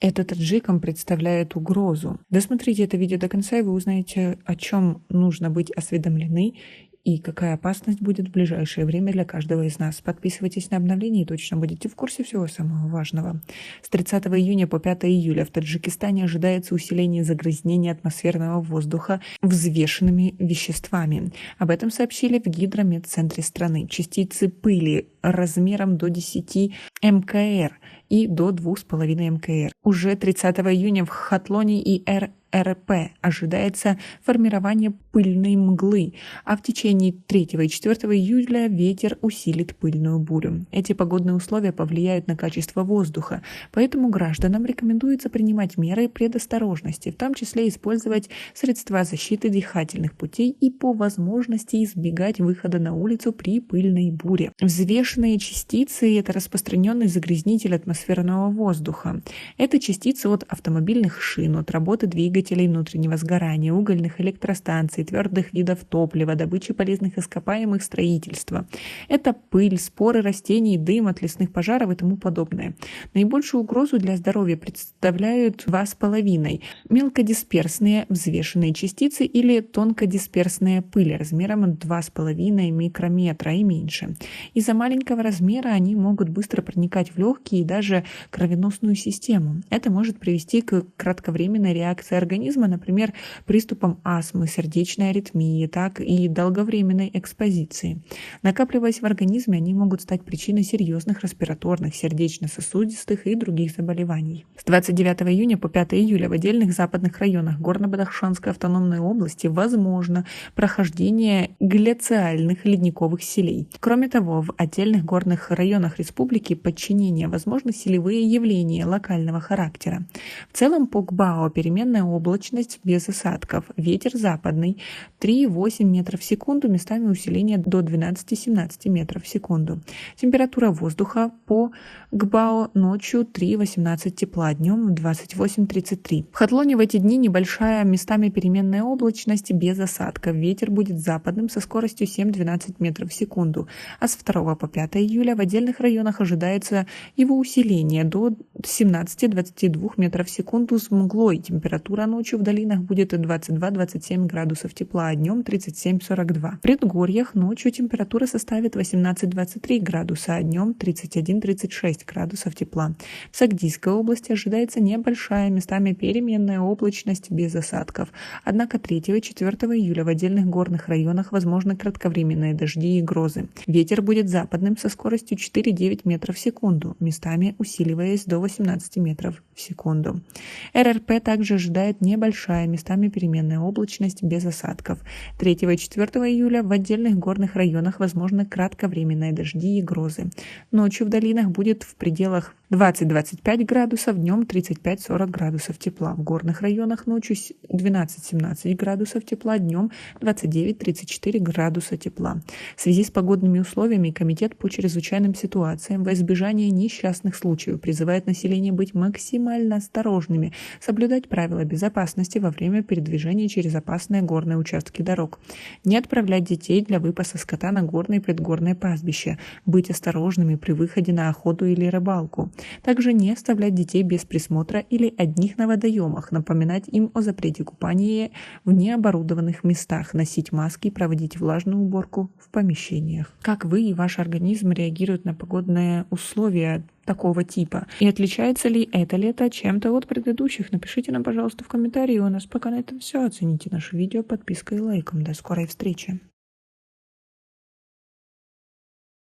Этот таджикам представляет угрозу. Досмотрите это видео до конца, и вы узнаете, о чем нужно быть осведомлены и какая опасность будет в ближайшее время для каждого из нас. Подписывайтесь на обновления и точно будете в курсе всего самого важного. С 30 июня по 5 июля в Таджикистане ожидается усиление загрязнения атмосферного воздуха взвешенными веществами. Об этом сообщили в гидрометцентре страны. Частицы пыли размером до 10 мкр и до 2,5 мкр. Уже 30 июня в Хатлоне и РРП ожидается формирование пыльной мглы, а в течение 3 и 4 июля ветер усилит пыльную бурю. Эти погодные условия повлияют на качество воздуха, поэтому гражданам рекомендуется принимать меры предосторожности, в том числе использовать средства защиты дыхательных путей и по возможности избегать выхода на улицу при пыльной буре. Взвешенные частицы – это распространенный загрязнитель атмосферного воздуха. Это частицы от автомобильных шин, от работы двигателей внутреннего сгорания, угольных электростанций, твердых видов топлива, добычи полезных ископаемых, строительства. Это пыль, споры растений, дым от лесных пожаров и тому подобное. Наибольшую угрозу для здоровья представляют 2,5 мелкодисперсные взвешенные частицы или тонкодисперсная пыль размером 2,5 микрометра и меньше. Из-за маленького размера они могут быстро проникать в легкие и даже кровеносную систему. Это может привести к кратковременной реакции организма, например, приступам астмы, сердечной аритмии, так и долговременной экспозиции. Накапливаясь в организме, они могут стать причиной серьезных респираторных, сердечно-сосудистых и других заболеваний. С 29 июня по 5 июля в отдельных западных районах Горно-Бадахшанской автономной области возможно прохождение глициальных ледниковых селей. Кроме того, в отдельных горных районах республики подчинения возможны селевые явления локального характера. В целом по ГБАО переменная облачность без осадков, ветер западный 3,8 метров в секунду, местами усиление до 12-17 метров в секунду. Температура воздуха по ГБАО ночью 3,18 тепла, днем 28-33. В Хатлоне в эти дни небольшая, местами переменная облачность без осадков, ветер будет западным со скоростью 7-12 метров в секунду, а с 2 по 5 июля в отдельных районах ожидается его усиление до 17-22 метров в секунду с мглой. Температура ночью в долинах будет 22-27 градусов тепла, а днем 37-42. В предгорьях ночью температура составит 18-23 градуса, а днем 31-36 градусов тепла. В Сагдийской области ожидается небольшая, местами переменная облачность без осадков. Однако 3 и 4 июля в отдельных горных районах возможны кратковременные дожди и грозы. Ветер будет западным со скоростью 4-9 метров в секунду, местами усиливаясь до 18 метров в секунду. РРП также ожидает небольшая, местами переменная облачность без осадков. 3 и 4 июля в отдельных горных районах возможны кратковременные дожди и грозы. Ночью в долинах будет в пределах 20-25 градусов, днем 35-40 градусов тепла. В горных районах ночью 12-17 градусов тепла, днем 29-34 градуса тепла. В связи с погодными условиями Комитет по чрезвычайным ситуациям во избежание несчастных случаев призывает население быть максимально осторожными, соблюдать правила безопасности во время передвижения через опасные горные участки дорог, не отправлять детей для выпаса скота на горные и предгорные пастбища, быть осторожными при выходе на охоту или рыбалку. Также не оставлять детей без присмотра или одних на водоемах, напоминать им о запрете купания в необорудованных местах, носить маски и проводить влажную уборку в помещениях. Как вы и ваш организм реагируют на погодные условия такого типа? И отличается ли это лето чем-то от предыдущих? Напишите нам, пожалуйста, в комментарии. У нас пока на этом все. Оцените наше видео подпиской и лайком. До скорой встречи.